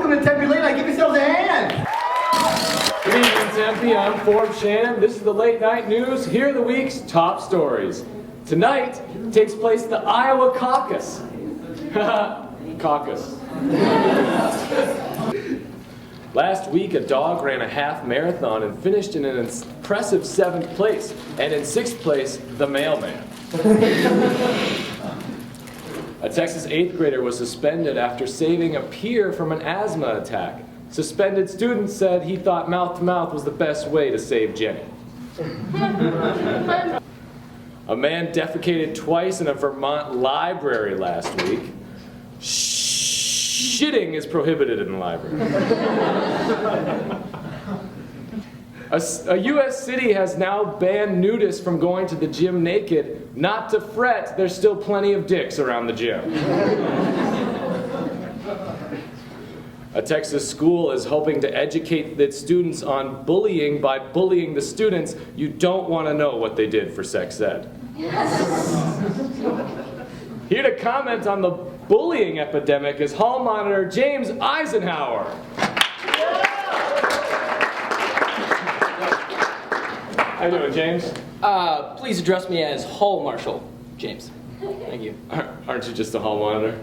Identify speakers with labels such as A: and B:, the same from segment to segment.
A: Welcome to Tempe Late Night. Give yourselves a hand.
B: Good evening, Tempe. I'm Forbes Shannon. This is the Late Night News. Here are the week's top stories. Tonight takes place the Iowa Caucus. Caucus. Last week, a dog ran a half marathon and finished in an impressive 7th place. And in 6th place, the mailman. A Texas 8th grader was suspended after saving a peer from an asthma attack. Suspended student said he thought mouth-to-mouth was the best way to save Jenny. A man defecated twice in a Vermont library last week. Shitting is prohibited in the library. A U.S. city has now banned nudists from going to the gym naked. Not to fret, there's still plenty of dicks around the gym. A Texas school is hoping to educate its students on bullying by bullying the students. You don't want to know what they did for sex ed. Here to comment on the bullying epidemic is hall monitor James Eisenhower. How you doing, James?
C: Please address me as Hall Marshal, James. Thank you.
B: Aren't you just a hall monitor?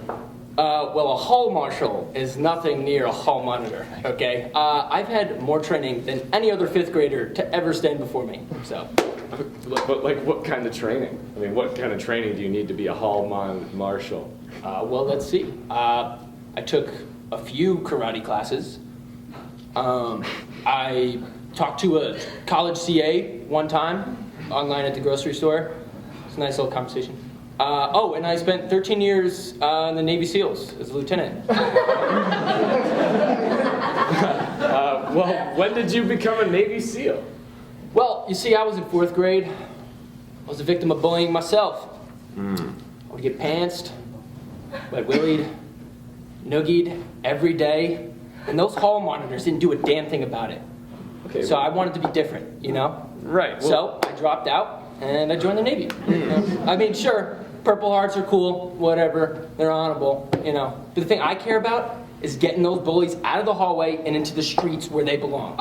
C: Well, a hall marshal is nothing near a hall monitor, okay? I've had more training than any other 5th grader to ever stand before me, so.
B: But like, what kind of training? I mean, what kind of training do you need to be a hall marshal?
C: Well, let's see. I took a few karate classes. I talked to a college CA one time, online at the grocery store. It's a nice little conversation. Oh, and I spent 13 years in the Navy SEALs as a lieutenant.
B: Well, when did you become a Navy SEAL?
C: Well, you see, I was in 4th grade. I was a victim of bullying myself. I would get pantsed, wet willied, noogied every day, and those hall monitors didn't do a damn thing about it.
B: Okay,
C: so I wanted to be different, you know?
B: Right. Well,
C: so I dropped out and I joined the Navy. You know? I mean, sure, Purple Hearts are cool, whatever, they're honorable, you know. But the thing I care about is getting those bullies out of the hallway and into the streets where they belong.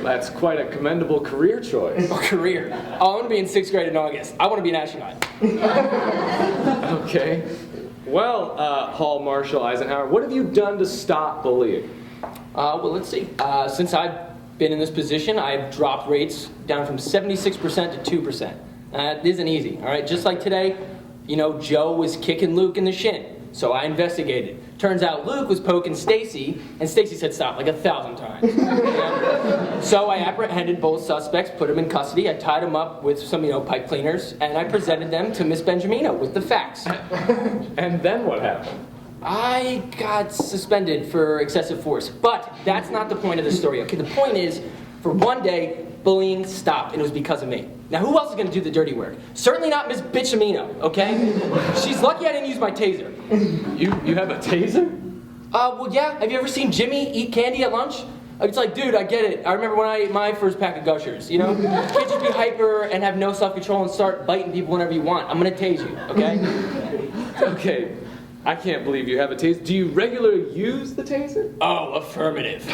B: That's quite a commendable career choice.
C: A career? Oh, I'm gonna be in 6th grade in August. I wanna be an astronaut.
B: Okay. Well, Hall Marshal Eisenhower, what have you done to stop bullying?
C: Well, let's see. Since I've been in this position, I've dropped rates down from 76% to 2%. It isn't easy, all right? Just like today, you know, Joe was kicking Luke in the shin, so I investigated. Turns out Luke was poking Stacy, and Stacy said stop like 1,000 times. You know? So I apprehended both suspects, put them in custody. I tied them up with some, pipe cleaners, and I presented them to Miss Benjamino with the facts.
B: And then what happened?
C: I got suspended for excessive force, but that's not the point of the story, okay? The point is, for one day, bullying stopped, and it was because of me. Now, who else is going to do the dirty work? Certainly not Miss Bitchamino, okay? She's lucky I didn't use my taser.
B: You have a taser?
C: Well, yeah. Have you ever seen Jimmy eat candy at lunch? It's like, dude, I get it. I remember when I ate my first pack of Gushers, you know? You can't just be hyper and have no self-control and start biting people whenever you want. I'm going to tase you, okay?
B: Okay. I can't believe you have a taser. Do you regularly use the taser?
C: Oh, affirmative.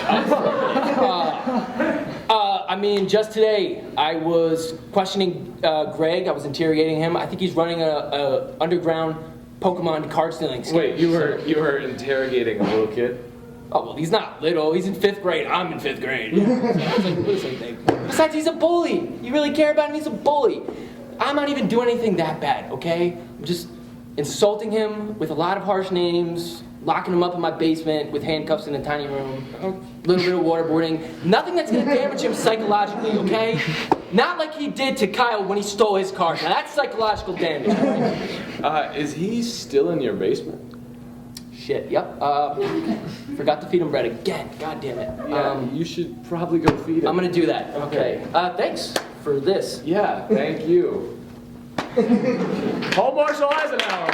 C: I mean, just today, I was questioning Greg. I was interrogating him. I think he's running a underground Pokemon card stealing scheme.
B: Wait, you were interrogating a little kid?
C: Oh, well, he's not little. He's in 5th grade. I'm in 5th grade. So it's like the same thing. Besides, he's a bully. You really care about him? He's a bully. I'm not even doing anything that bad, okay? I'm just insulting him with a lot of harsh names, locking him up in my basement with handcuffs in a tiny room, a little bit of waterboarding. Nothing that's going to damage him psychologically, okay? Not like he did to Kyle when he stole his car. Now that's psychological damage.
B: Is he still in your basement?
C: Shit, yep. Forgot to feed him bread again. God damn it.
B: Yeah, you should probably go feed him.
C: I'm going to do that. Okay. Thanks for this.
B: Yeah, thank you. Hall Marshal Eisenhower.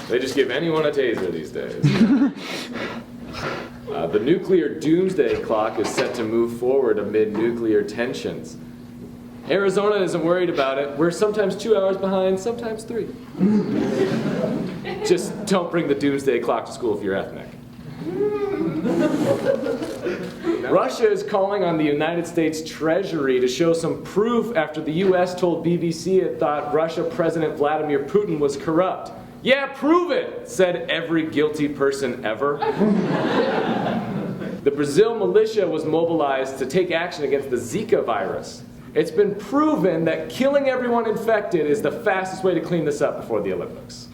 B: They just give anyone a taser these days. The nuclear doomsday clock is set to move forward amid nuclear tensions. Arizona isn't worried about it. We're sometimes 2 hours behind, sometimes 3. Just don't bring the doomsday clock to school if you're ethnic. Russia is calling on the United States Treasury to show some proof after the U.S. told BBC it thought Russia President Vladimir Putin was corrupt. Yeah, prove it, said every guilty person ever. The Brazil militia was mobilized to take action against the Zika virus. It's been proven that killing everyone infected is the fastest way to clean this up before the Olympics.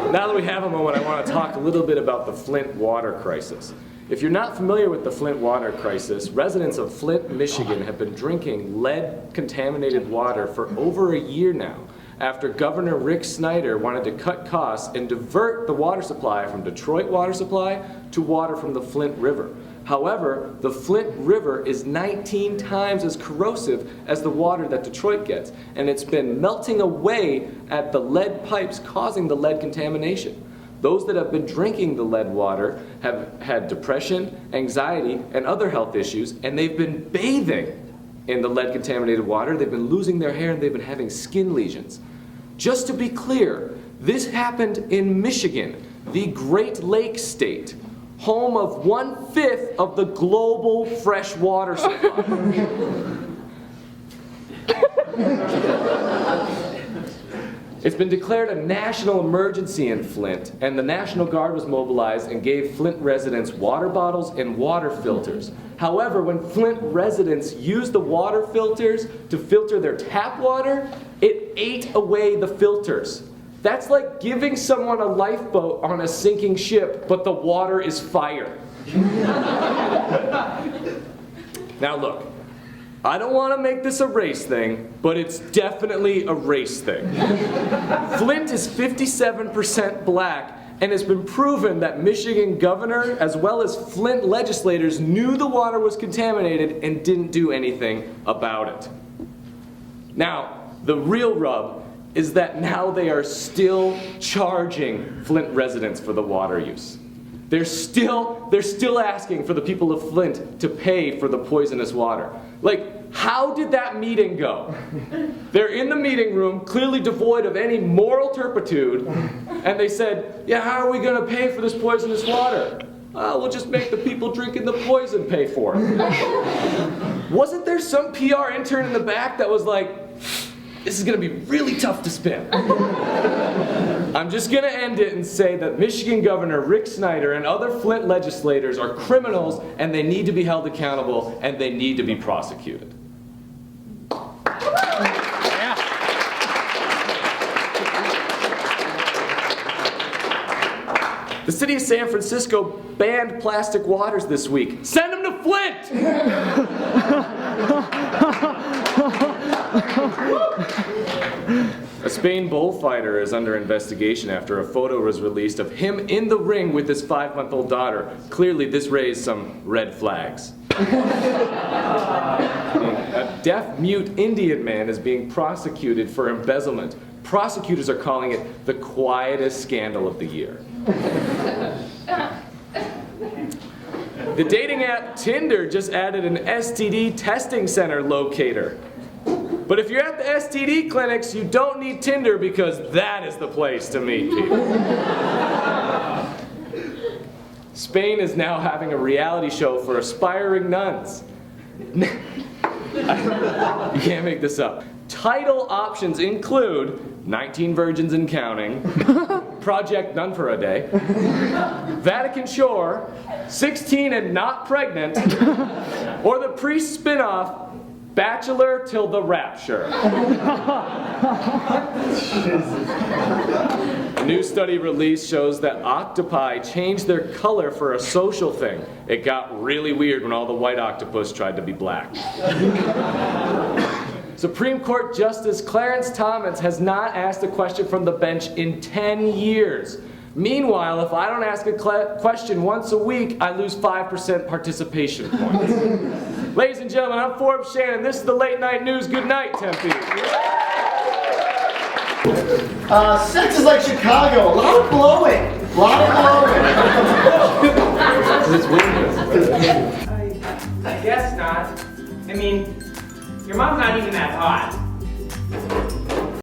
B: Now that we have a moment, I want to talk a little bit about the Flint water crisis. If you're not familiar with the Flint water crisis, residents of Flint, Michigan have been drinking lead-contaminated water for over a year now, after Governor Rick Snyder wanted to cut costs and divert the water supply from Detroit water supply to water from the Flint River. However, the Flint River is 19 times as corrosive as the water that Detroit gets, and it's been melting away at the lead pipes, causing the lead contamination. Those that have been drinking the lead water have had depression, anxiety, and other health issues, and they've been bathing in the lead-contaminated water. They've been losing their hair, and they've been having skin lesions. Just to be clear, this happened in Michigan, the Great Lakes state, home of 1/5 of the global fresh water supply. It's been declared a national emergency in Flint, and the National Guard was mobilized and gave Flint residents water bottles and water filters. However, when Flint residents used the water filters to filter their tap water, it ate away the filters. That's like giving someone a lifeboat on a sinking ship, but the water is fire. Now look, I don't want to make this a race thing, but it's definitely a race thing. Flint is 57% black, and it's been proven that Michigan governor as well as Flint legislators knew the water was contaminated and didn't do anything about it. Now, the real rub is that now they are still charging Flint residents for the water use. They're still asking for the people of Flint to pay for the poisonous water. Like, how did that meeting go? They're in the meeting room, clearly devoid of any moral turpitude, and they said, yeah, how are we going to pay for this poisonous water? We'll just make the people drinking the poison pay for it. Wasn't there some PR intern in the back that was like, this is going to be really tough to spin? I'm just going to end it and say that Michigan Governor Rick Snyder and other Flint legislators are criminals, and they need to be held accountable, and they need to be prosecuted. The city of San Francisco banned plastic waters this week. Send them to Flint! A Spain bullfighter is under investigation after a photo was released of him in the ring with his 5-month-old daughter. Clearly, this raised some red flags. A deaf-mute Indian man is being prosecuted for embezzlement. Prosecutors are calling it the quietest scandal of the year. The dating app Tinder just added an STD testing center locator. But if you're at the STD clinics, you don't need Tinder because that is the place to meet people. Spain is now having a reality show for aspiring nuns. You can't make this up. Title options include 19 Virgins and Counting, Project None for a Day, Vatican Shore, 16 and Not Pregnant, or the priest spin-off, Bachelor Till the Rapture. A new study released shows that octopi changed their color for a social thing. It got really weird when all the white octopus tried to be black. Supreme Court Justice Clarence Thomas has not asked a question from the bench in 10 years. Meanwhile, if I don't ask a question once a week, I lose 5% participation points. Ladies and gentlemen, I'm Forbes Shannon. This is the Late Night News. Good night, Tempe.
A: Sex is like Chicago. A lot of blowing.
B: Because it's windy.
D: I guess not. I mean, your mom's not even that hot.